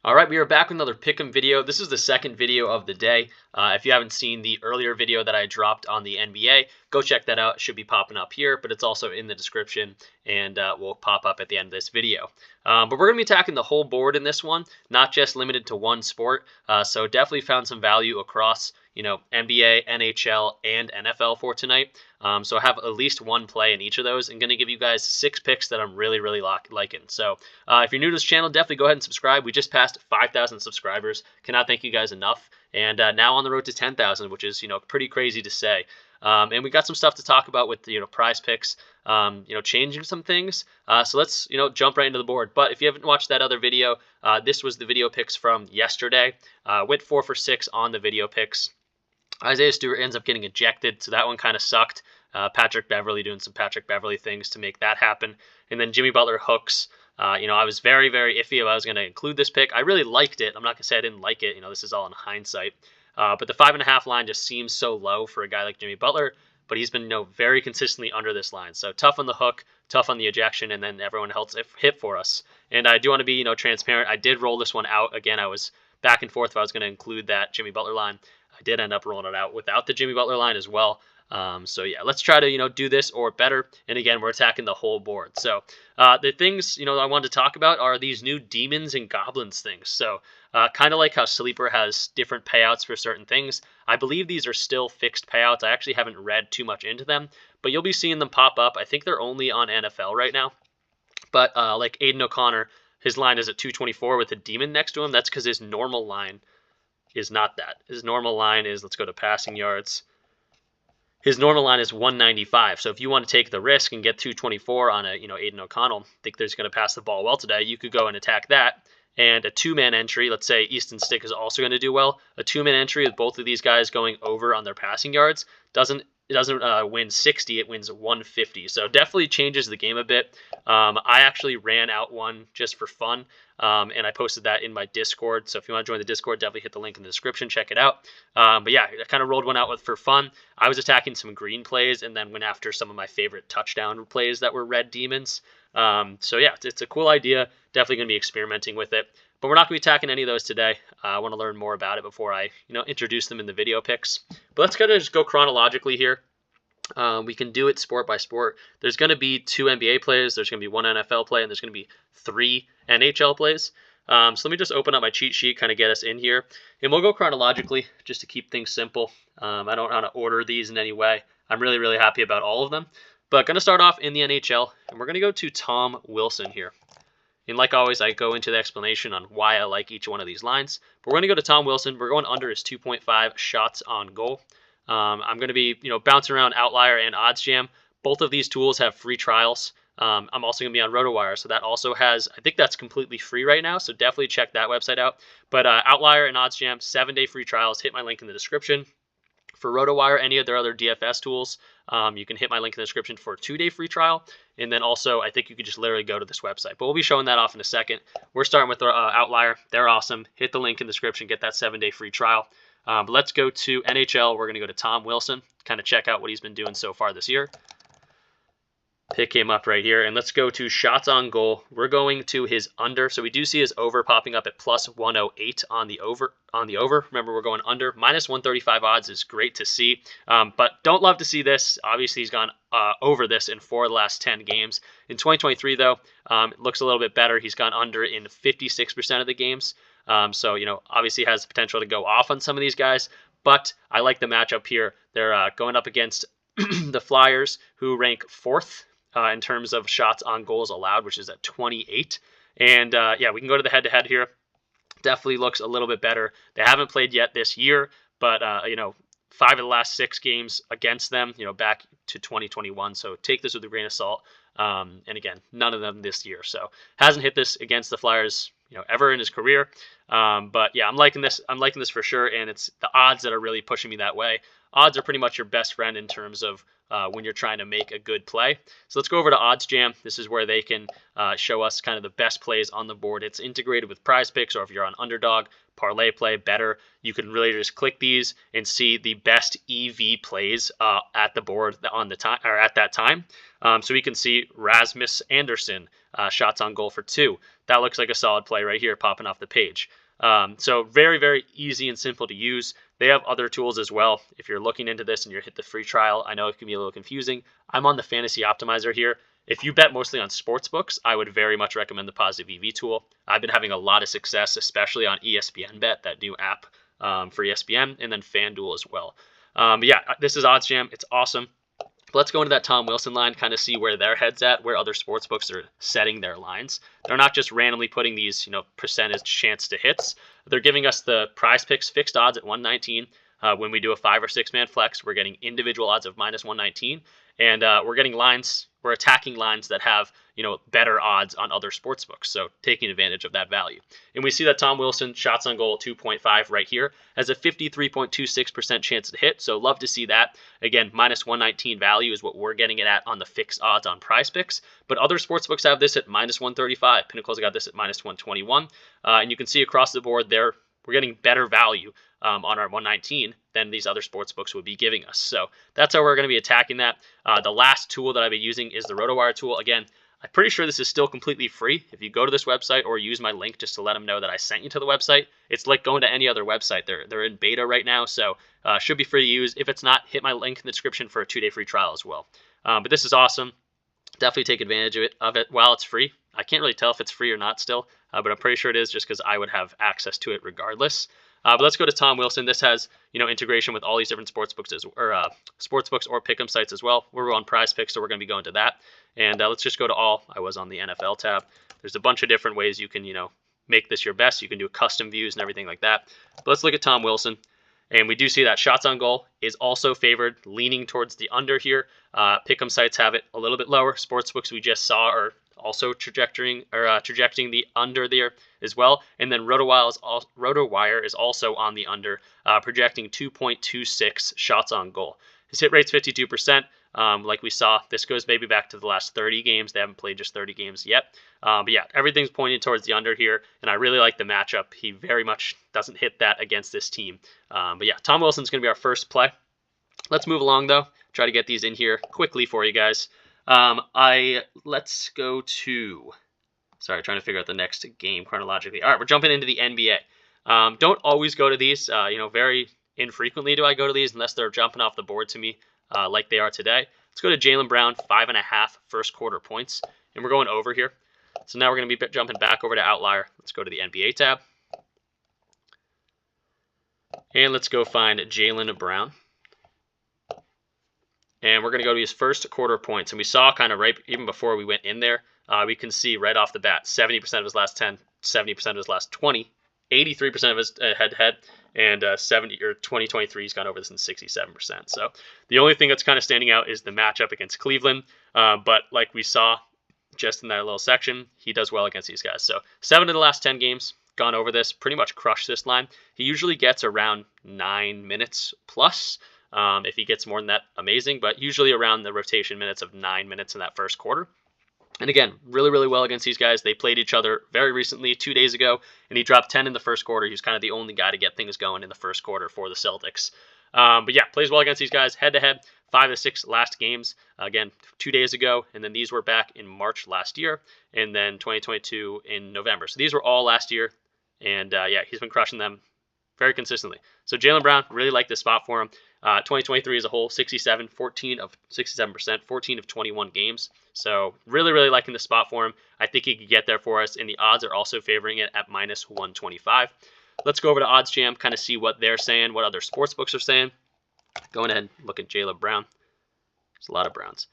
All right, we are back with another Pick'em video. This is the second video of the day. If you haven't seen the earlier video that I dropped on the NBA, go check that out. It should be popping up here, but it's also in the description and will pop up at the end of this video. But we're going to be attacking the whole board in this one, not just limited to one sport. So definitely found some value across, NBA, NHL, and NFL for tonight. So I have at least one play in each of those and going to give you guys 6 picks that I'm really liking. So if you're new to this channel, definitely go ahead and subscribe. We just passed 5,000 subscribers. Cannot thank you guys enough. And now on the road to 10,000, which is, pretty crazy to say. And we got some stuff to talk about with, PrizePicks, changing some things. So let's, jump right into the board. But if you haven't watched that other video, this was the video picks from yesterday. Went 4 for 6 on the video picks. Isaiah Stewart ends up getting ejected, so that one kind of sucked. Patrick Beverley doing some Patrick Beverley things to make that happen. And then Jimmy Butler hooks. I was very iffy if I was going to include this pick. I really liked it. I'm not going to say I didn't like it. This is all in hindsight. But the 5.5 line just seems so low for a guy like Jimmy Butler. But he's been, very consistently under this line. So tough on the hook, tough on the ejection, and then everyone else hit for us. And I do want to be, transparent. I did roll this one out. Again, I was back and forth if I was going to include that Jimmy Butler line. I did end up rolling it out without the Jimmy Butler line as well. So yeah, let's try to, do this or better. And again, we're attacking the whole board. So the things, I wanted to talk about are these new demons and goblins things. So kind of like how Sleeper has different payouts for certain things. I believe these are still fixed payouts. I actually haven't read too much into them, but you'll be seeing them pop up. I think they're only on NFL right now. But like Aiden O'Connor, his line is at 224 with a demon next to him. That's because his normal line is not that. His normal line is, let's go to passing yards. His normal line is 195. So if you want to take the risk and get 224 on a, Aiden O'Connell, think there's going to pass the ball well today, you could go and attack that. And a 2-man entry, let's say Easton Stick is also going to do well. A 2-man entry with both of these guys going over on their passing yards doesn't win 60, it wins 150. So definitely changes the game a bit. I actually ran out one just for fun, and I posted that in my Discord. So if you want to join the Discord, definitely hit the link in the description, check it out. But yeah, I kind of rolled one out for fun. I was attacking some green plays and then went after some of my favorite touchdown plays that were red demons. So yeah, it's a cool idea. Definitely going to be experimenting with it. But we're not going to be attacking any of those today. I want to learn more about it before I, introduce them in the video picks. But let's kind of just go chronologically here. We can do it sport by sport. There's going to be 2 NBA plays. There's going to be 1 NFL play, and there's going to be 3 NHL plays. So let me just open up my cheat sheet, kind of get us in here. And we'll go chronologically just to keep things simple. I don't want to order these in any way. I'm really happy about all of them. But going to start off in the NHL, and we're going to go to Tom Wilson here. And like always, I go into the explanation on why I like each one of these lines. But we're going to go to Tom Wilson. We're going under his 2.5 shots on goal. I'm going to be, bouncing around Outlier and Odds Jam. Both of these tools have free trials. I'm also going to be on RotoWire, so that also has, I think that's completely free right now, so definitely check that website out. But Outlier and Odds Jam, 7-day free trials. Hit my link in the description. For RotoWire, any of their other DFS tools, you can hit my link in the description for a 2-day free trial. And then also, I think you could just literally go to this website. But we'll be showing that off in a second. We're starting with Outlier. They're awesome. Hit the link in the description. Get that 7-day free trial. But let's go to NHL. We're going to go to Tom Wilson. Kind of check out what he's been doing so far this year. Pick him up right here. And let's go to shots on goal. We're going to his under. So we do see his over popping up at plus 108 on the over. Remember, we're going under. Minus 135 odds is great to see. But don't love to see this. Obviously, he's gone over this in 4 of the last 10 games. In 2023, though, it looks a little bit better. He's gone under in 56% of the games. So, obviously has the potential to go off on some of these guys. But I like the matchup here. They're going up against the Flyers, who rank 4th. In terms of shots on goals allowed, which is at 28. And yeah, we can go to the head-to-head here. Definitely looks a little bit better. They haven't played yet this year, but 5 of the last 6 games against them, back to 2021. So take this with a grain of salt. And again, none of them this year. So hasn't hit this against the Flyers, ever in his career. But yeah, I'm liking this. I'm liking this for sure. And it's the odds that are really pushing me that way. Odds are pretty much your best friend in terms of when you're trying to make a good play. So let's go over to Odds Jam. This is where they can show us kind of the best plays on the board. It's integrated with PrizePicks, or if you're on Underdog, Parlay Play, Better, you can really just click these and see the best EV plays at the board on the time or at that time. So we can see Rasmus Anderson shots on goal for 2, that looks like a solid play right here popping off the page. So very, very easy and simple to use. They have other tools as well. If you're looking into this and you're hit the free trial, I know it can be a little confusing. I'm on the Fantasy Optimizer here. If you bet mostly on sports books, I would very much recommend the Positive EV tool. I've been having a lot of success, especially on ESPN Bet, that new app for ESPN, and then FanDuel as well. But yeah, this is OddsJam. It's awesome. But let's go into that Tom Wilson line, kind of see where their head's at, where other sports books are setting their lines. They're not just randomly putting these, percentage chance to hits. They're giving us the PrizePicks fixed odds at 119. When we do a 5 or 6 man flex, we're getting individual odds of minus 119, and we're getting lines. We're attacking lines that have better odds on other sports books, so taking advantage of that value. And we see that Tom Wilson shots on goal 2.5 right here has a 53.26% chance to hit. So love to see that. Again, minus 119 value is what we're getting it at on the fixed odds on PrizePicks. But other sports books have this at minus 135. Pinnacle's got this at minus 121, and you can see across the board there we're getting better value on our 119 than these other sports books would be giving us. So that's how we're going to be attacking that. The last tool that I'll be using is the RotoWire tool. Again, I'm pretty sure this is still completely free. If you go to this website or use my link just to let them know that I sent you to the website, it's like going to any other website. They're in beta right now, so should be free to use. If it's not, hit my link in the description for a 2-day free trial as well. But this is awesome. Definitely take advantage of it while it's free. I can't really tell if it's free or not still, but I'm pretty sure it is just because I would have access to it regardless. But let's go to Tom Wilson. This has integration with all these different sports books or pick'em sites as well. We're on PrizePicks, so we're going to be going to that. And let's just go to all. I was on the NFL tab. There's a bunch of different ways you can make this your best. You can do custom views and everything like that. But let's look at Tom Wilson. And we do see that shots on goal is also favored, leaning towards the under here. Pick'em sites have it a little bit lower. Sportsbooks we just saw are also trajecting the under there as well. And then RotoWire is also on the under, projecting 2.26 shots on goal. His hit rate's 52%. Like we saw, this goes maybe back to the last 30 games. They haven't played just 30 games yet. But yeah, everything's pointing towards the under here, and I really like the matchup. He very much doesn't hit that against this team. But yeah, Tom Wilson's going to be our first play. Let's move along, though. Try to get these in here quickly for you guys. Let's go to... Sorry, trying to figure out the next game chronologically. All right, we're jumping into the NBA. Don't always go to these. Very infrequently do I go to these unless they're jumping off the board to me like they are today. Let's go to Jaylen Brown, 5.5 first quarter points. And we're going over here. So now we're going to be jumping back over to Outlier. Let's go to the NBA tab. And let's go find Jaylen Brown. And we're going to go to his first quarter points. And we saw kind of right even before we went in there, we can see right off the bat, 70% of his last 10, 70% of his last 20, 83% of his head-to-head, and 2023 he's gone over this in 67%. So the only thing that's kind of standing out is the matchup against Cleveland. But like we saw just in that little section, he does well against these guys. So 7 of the last 10 games, gone over this, pretty much crushed this line. He usually gets around 9 minutes plus. If he gets more than that, amazing. But usually around the rotation minutes of 9 minutes in that first quarter. And again, really, really well against these guys. They played each other very recently, 2 days ago, and he dropped 10 in the first quarter. He was kind of the only guy to get things going in the first quarter for the Celtics. But yeah, plays well against these guys. Head-to-head, 5 of the 6 last games. Again, 2 days ago, and then these were back in March last year, and then 2022 in November. So these were all last year, and yeah, he's been crushing them very consistently. So Jaylen Brown, really like this spot for him. 2023 as a whole, 67%, 14 of 21 games. So really, really liking the spot for him. I think he could get there for us, and the odds are also favoring it at minus 125. Let's go over to OddsJam, kind of see what they're saying, what other sports books are saying. Going ahead and look at Jaylen Brown. There's a lot of Browns.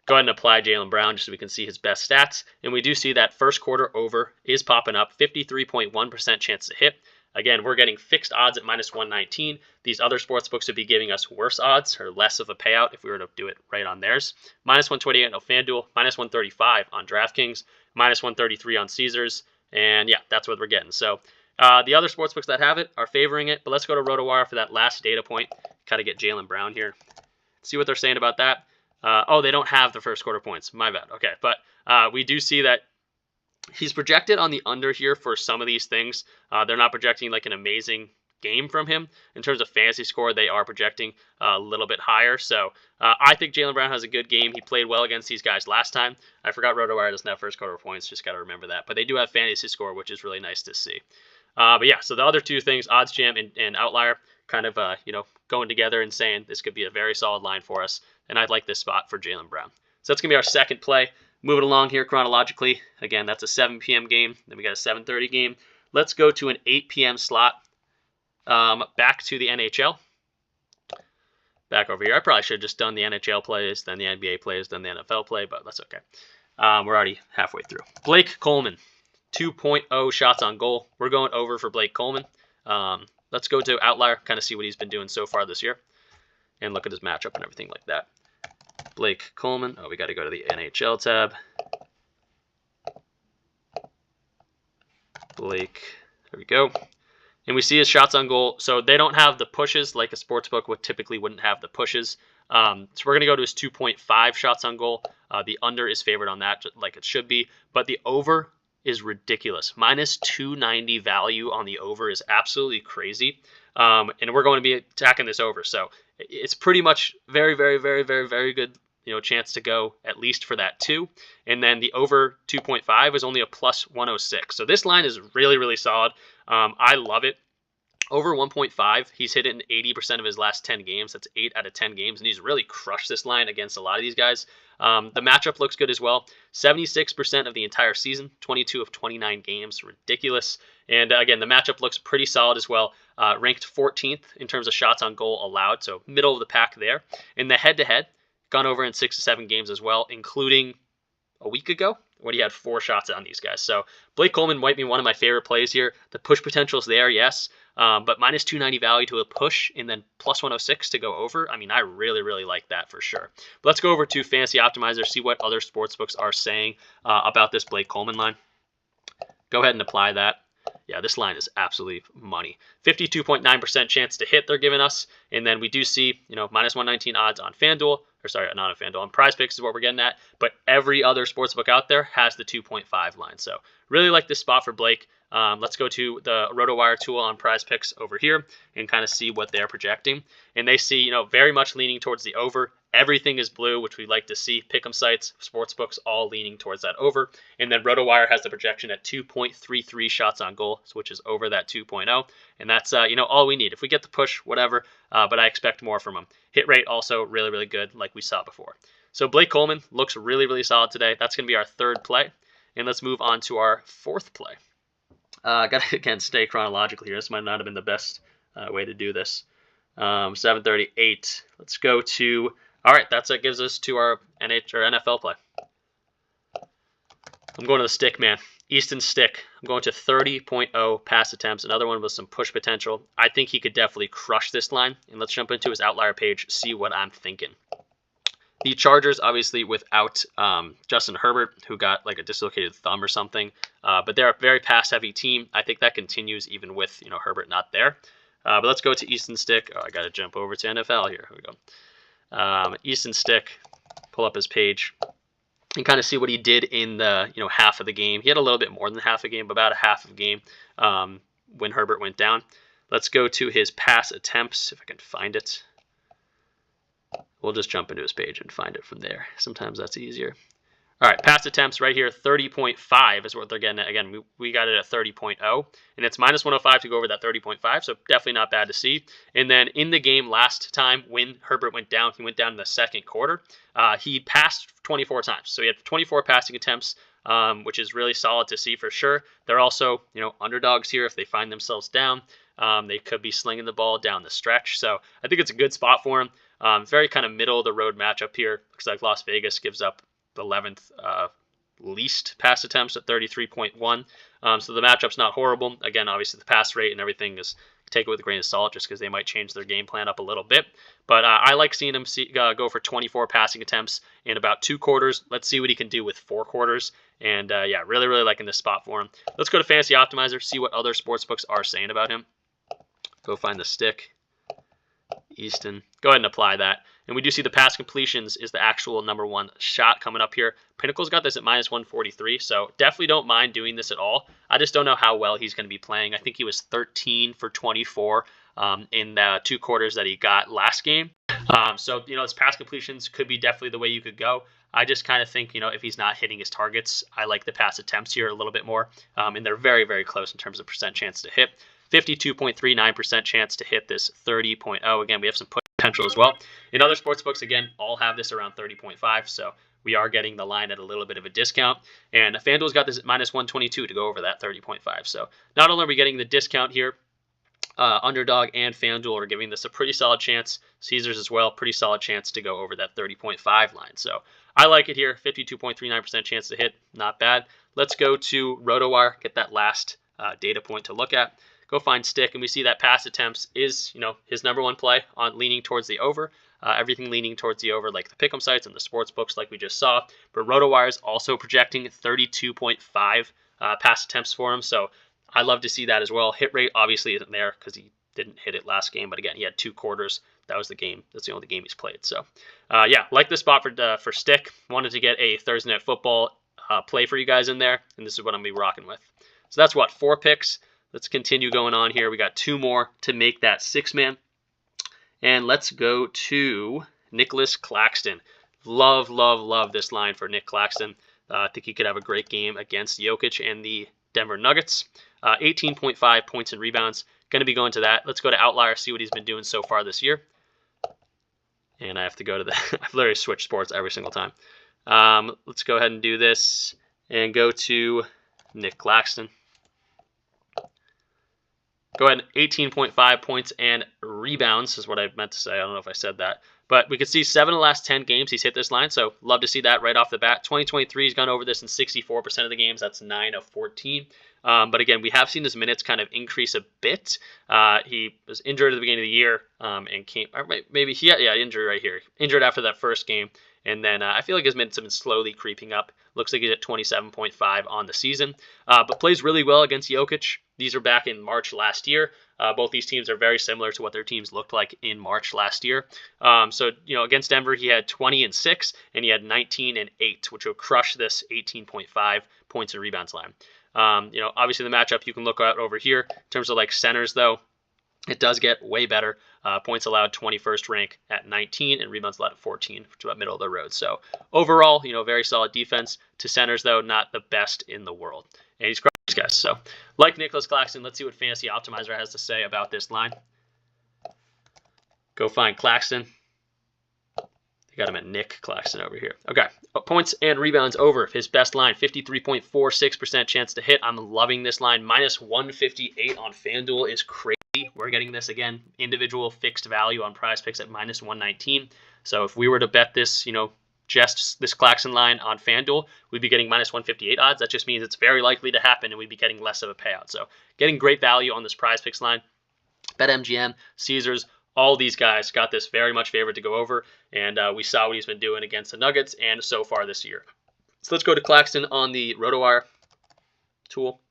Go ahead and apply Jaylen Brown just so we can see his best stats. And we do see that first quarter over is popping up, 53.1% chance to hit. Again, we're getting fixed odds at minus 119. These other sports books would be giving us worse odds or less of a payout if we were to do it right on theirs. Minus 128 on FanDuel, minus 135 on DraftKings, minus 133 on Caesars. And yeah, that's what we're getting. So the other sports books that have it are favoring it. But let's go to RotoWire for that last data point. Got to get Jaylen Brown here. See what they're saying about that. Oh, they don't have the first quarter points. My bad. Okay, but we do see that he's projected on the under here for some of these things. They're not projecting like an amazing game from him. In terms of fantasy score, they are projecting a little bit higher. So I think Jaylen Brown has a good game. He played well against these guys last time. I forgot RotoWire doesn't have first quarter points. Just got to remember that. But they do have fantasy score, which is really nice to see. But yeah, so the other two things, odds jam and outlier, kind of going together and saying this could be a very solid line for us. And I'd like this spot for Jaylen Brown. So that's going to be our second play. Moving along here chronologically. Again, that's a 7 p.m. game. Then we got a 7:30 game. Let's go to an 8 p.m. slot. Back to the NHL. Back over here. I probably should have just done the NHL plays, then the NBA plays, then the NFL play, but that's okay. We're already halfway through. Blake Coleman, 2.0 shots on goal. We're going over for Blake Coleman. Let's go to outlier, kind of see what he's been doing so far this year, and look at his matchup and everything like that. Blake Coleman. Oh, we got to go to the NHL tab. Blake. There we go. And we see his shots on goal. So they don't have the pushes like a sportsbook wouldn't have the pushes. So we're going to go to his 2.5 shots on goal. The under is favored on that, like it should be. But the over is ridiculous. Minus 290 value on the over is absolutely crazy. And we're going to be attacking this over. So it's pretty much very, very, very, very, very good chance to go at least for that 2. And then the over 2.5 is only a plus 106. So this line is really, really solid. I love it. Over 1.5, he's hit it in 80% of his last 10 games. That's 8 out of 10 games, and he's really crushed this line against a lot of these guys. The matchup looks good as well. 76% of the entire season, 22 of 29 games, ridiculous. And again, the matchup looks pretty solid as well. Ranked 14th in terms of shots on goal allowed, so middle of the pack there. In the head-to-head, gone over in 6 to 7 games as well, including a week ago when he had 4 shots on these guys. So Blake Coleman might be one of my favorite plays here. The push potential is there, yes, but minus 290 value to a push and then plus 106 to go over. I mean, I really, really like that for sure. But let's go over to Fantasy Optimizer, see what other sportsbooks are saying about this Blake Coleman line. Go ahead and apply that. Yeah, this line is absolutely money. 52.9% chance to hit they're giving us. And then we do see, minus 119 odds on FanDuel. Or sorry, not on FanDuel. On PrizePicks is what we're getting at. But every other sportsbook out there has the 2.5 line. So really like this spot for Blake. Let's go to the RotoWire tool on PrizePicks over here and kind of see what they're projecting. And they see, very much leaning towards the over. Everything is blue, which we like to see. Pick'em sites, sportsbooks, all leaning towards that over. And then RotoWire has the projection at 2.33 shots on goal, which is over that 2.0. And that's, all we need. If we get the push, whatever, but I expect more from him. Hit rate also really, really good, like we saw before. So Blake Coleman looks really, really solid today. That's going to be our third play. And let's move on to our fourth play. Got to, again, stay chronologically here. This might not have been the best way to do this. 7:38. Let's go to... All right, that's what gives us to our NFL play. I'm going to the stick, man. Easton Stick. I'm going to 30.0 pass attempts. Another one with some push potential. I think he could definitely crush this line. And let's jump into his outlier page, see what I'm thinking. The Chargers, obviously, without Justin Herbert, who got like a dislocated thumb or something. But they're a very pass-heavy team. I think that continues even with Herbert not there. But let's go to Easton Stick. Oh, I got to jump over to NFL here. Here we go. Easton Stick, pull up his page and kind of see what he did in the half of the game. He had a little bit more than half a game, but about a half of a game when Herbert went down. Let's go to his pass attempts, if I can find it. We'll just jump into his page and find it from there. Sometimes that's easier. All right, pass attempts right here, 30.5 is what they're getting at. Again, we got it at 30.0, and it's minus 105 to go over that 30.5, so definitely not bad to see. And then in the game last time when Herbert went down, he went down in the second quarter. He passed 24 times, so he had 24 passing attempts, which is really solid to see for sure. They're also, underdogs here if they find themselves down. They could be slinging the ball down the stretch, so I think it's a good spot for him. Very kind of middle of the road matchup here. Looks like Las Vegas gives up the 11th least pass attempts at 33.1. So the matchup's not horrible. Again, obviously the pass rate and everything is take it with a grain of salt just because they might change their game plan up a little bit. But I like seeing him go for 24 passing attempts in about 2 quarters. Let's see what he can do with 4 quarters. And yeah, really, really liking this spot for him. Let's go to Fantasy Optimizer, see what other sportsbooks are saying about him. Go find the stick. Easton. Go ahead and apply that. And we do see the pass completions is the actual #1 shot coming up here. Pinnacle's got this at -143, so definitely don't mind doing this at all. I just don't know how well he's going to be playing. I think he was 13 for 24 in the 2 quarters that he got last game. So, his pass completions could be definitely the way you could go. I just kind of think, if he's not hitting his targets, I like the pass attempts here a little bit more. And they're very, very close in terms of percent chance to hit. 52.39% chance to hit this 30.0. Again, we have some potential as well. In other sports books, again, all have this around 30.5. So we are getting the line at a little bit of a discount. And FanDuel's got this at -122 to go over that 30.5. So not only are we getting the discount here, Underdog and FanDuel are giving this a pretty solid chance. Caesars as well, pretty solid chance to go over that 30.5 line. So I like it here. 52.39% chance to hit. Not bad. Let's go to RotoWire, get that last data point to look at. Go find Stick, and we see that pass attempts is, his #1 play on leaning towards the over. Everything leaning towards the over, like the pick'em sites and the sports books, like we just saw. But RotoWire is also projecting 32.5 pass attempts for him. So I love to see that as well. Hit rate obviously isn't there because he didn't hit it last game. But again, he had 2 quarters. That was the game. That's the only game he's played. So, yeah, like this spot for Stick. Wanted to get a Thursday Night Football play for you guys in there, and this is what I'm going to be rocking with. So that's 4 picks. Let's continue going on here. We got 2 more to make that 6-man. And let's go to Nic Claxton. Love, love, love this line for Nic Claxton. I think he could have a great game against Jokic and the Denver Nuggets. 18.5 points and rebounds. Going to be going to that. Let's go to Outlier, see what he's been doing so far this year. And I have to go to the I've literally switched sports every single time. Let's go ahead and do this and go to Nic Claxton. Go ahead, 18.5 points and rebounds is what I meant to say. I don't know if I said that. But we can see 7 of the last 10 games he's hit this line, so love to see that right off the bat. 2023, he's gone over this in 64% of the games. That's 9 of 14. But again, we have seen his minutes kind of increase a bit. He was injured at the beginning of the year and came, or maybe he had injury right here. Injured after that first game. And then I feel like his minutes have been slowly creeping up. Looks like he's at 27.5 on the season. But plays really well against Jokic. These are back in March last year. Both these teams are very similar to what their teams looked like in March last year. So, against Denver, he had 20 and 6, and he had 19 and 8, which will crush this 18.5 points and rebounds line. Obviously the matchup you can look at over here in terms of like centers, though. It does get way better. Points allowed 21st rank at 19 and rebounds allowed at 14, which is about middle of the road. So overall, very solid defense. To centers, though, not the best in the world. And he's crushing these guys. So like Nic Claxton, let's see what Fantasy Optimizer has to say about this line. Go find Claxton. I got him at Nic Claxton over here. Okay, points and rebounds over. His best line, 53.46% chance to hit. I'm loving this line. -158 on FanDuel is crazy. We're getting this, again, individual fixed value on PrizePicks at -119. So if we were to bet this, just this Claxton line on FanDuel, we'd be getting -158 odds. That just means it's very likely to happen, and we'd be getting less of a payout. So getting great value on this PrizePicks line. BetMGM, Caesars, all these guys got this very much favored to go over, and we saw what he's been doing against the Nuggets and so far this year. So let's go to Claxton on the RotoWire tool,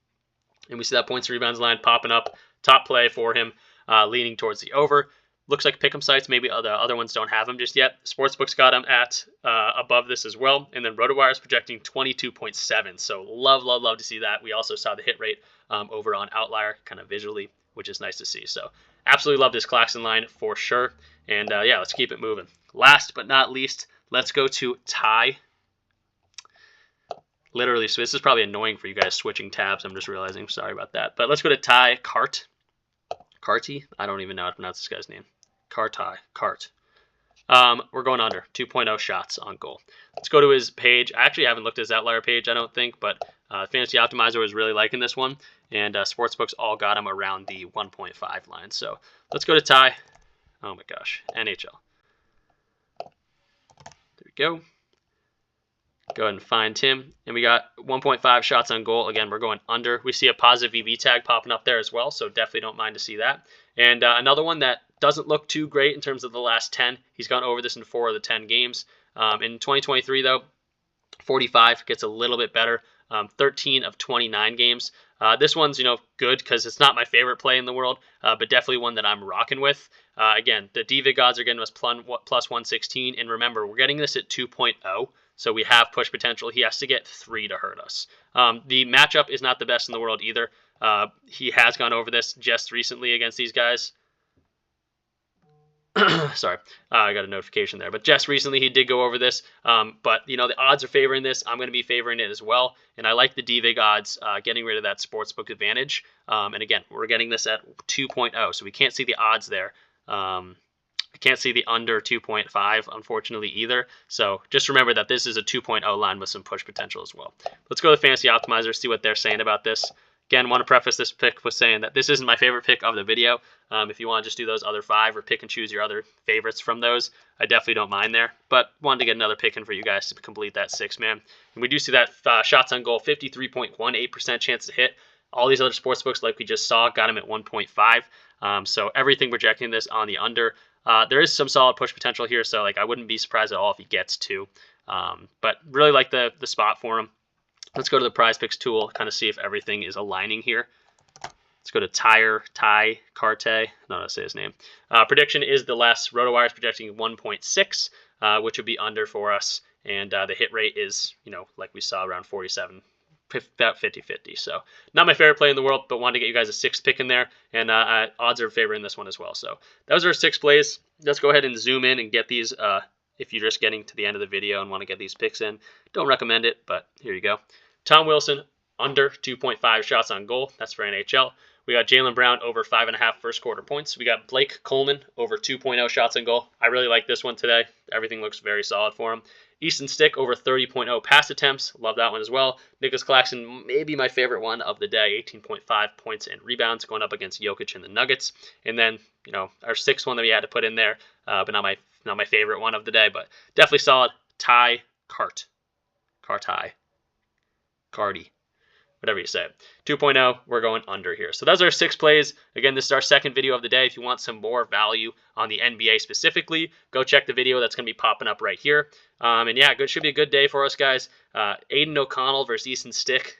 and we see that points and rebounds line popping up. Top play for him, leaning towards the over. Looks like pick'em sites, maybe the other ones don't have him just yet. Sportsbooks got him at above this as well. And then RotoWire is projecting 22.7. So love, love, love to see that. We also saw the hit rate over on Outlier kind of visually, which is nice to see. So absolutely love this Claxton line for sure. And yeah, let's keep it moving. Last but not least, let's go to Ty. Literally, so this is probably annoying for you guys switching tabs. I'm just realizing. Sorry about that. But let's go to Ty Carty? I don't even know how to pronounce this guy's name. Cart. We're going under 2.0 shots on goal. Let's go to his page. I actually haven't looked at his Outlier page, I don't think, but Fantasy Optimizer was really liking this one, and Sportsbooks all got him around the 1.5 line. So let's go to Ty. Oh my gosh, NHL. There we go. Go ahead and find him. And we got 1.5 shots on goal. Again, we're going under. We see a positive VB tag popping up there as well, so definitely don't mind to see that. And another one that doesn't look too great in terms of the last 10. He's gone over this in 4 of the 10 games. In 2023, though, 45 gets a little bit better. 13 of 29 games. This one's, good because it's not my favorite play in the world, but definitely one that I'm rocking with. Again, the DVIG odds are getting us plus 116, and remember, we're getting this at 2.0, so we have push potential. He has to get 3 to hurt us. The matchup is not the best in the world either. He has gone over this just recently against these guys. Sorry, I got a notification there. But just recently he did go over this. But, the odds are favoring this. I'm going to be favoring it as well. And I like the DVIG odds, getting rid of that sportsbook advantage. And again, we're getting this at 2.0, so we can't see the odds there. I can't see the under 2.5, unfortunately, either. So just remember that this is a 2.0 line with some push potential as well. Let's go to the Fantasy Optimizer, see what they're saying about this. Again, want to preface this pick with saying that this isn't my favorite pick of the video. If you want to just do those other 5 or pick and choose your other favorites from those, I definitely don't mind there. But wanted to get another pick in for you guys to complete that 6-man. And we do see that shots on goal, 53.18% chance to hit. All these other sports books, like we just saw, got him at 1.5. So everything projecting this on the under. There is some solid push potential here, so I wouldn't be surprised at all if he gets 2. But really like the spot for him. Let's go to the PrizePicks tool, kind of see if everything is aligning here. Let's go to Ty Carte. No, I'll say his name. Prediction is the last RotoWire is projecting 1.6, which would be under for us. And the hit rate is, like we saw, around 47, about 50-50. So not my favorite play in the world, but wanted to get you guys a 6th pick in there. And odds are favoring this one as well. So those are 6 plays. Let's go ahead and zoom in and get these. If you're just getting to the end of the video and want to get these picks in, don't recommend it, but here you go. Tom Wilson, under 2.5 shots on goal. That's for NHL. We got Jaylen Brown over 5.5 first quarter points. We got Blake Coleman over 2.0 shots on goal. I really like this one today. Everything looks very solid for him. Easton Stick over 30.0 pass attempts. Love that one as well. Nic Claxton, maybe my favorite one of the day. 18.5 points and rebounds going up against Jokic and the Nuggets. And then, our 6th one that we had to put in there, but not my favorite one of the day, but definitely solid. Ty Carte. Cardi. Whatever you say. 2.0, we're going under here. So those are 6 plays. Again, this is our 2nd video of the day. If you want some more value on the NBA specifically, go check the video that's going to be popping up right here. And yeah, should be a good day for us, guys. Aiden O'Connell versus Easton Stick.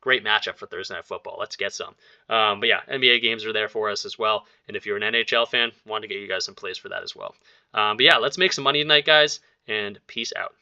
Great matchup for Thursday Night Football. Let's get some. But yeah, NBA games are there for us as well. And if you're an NHL fan, want to get you guys some plays for that as well. But yeah, let's make some money tonight, guys, and peace out.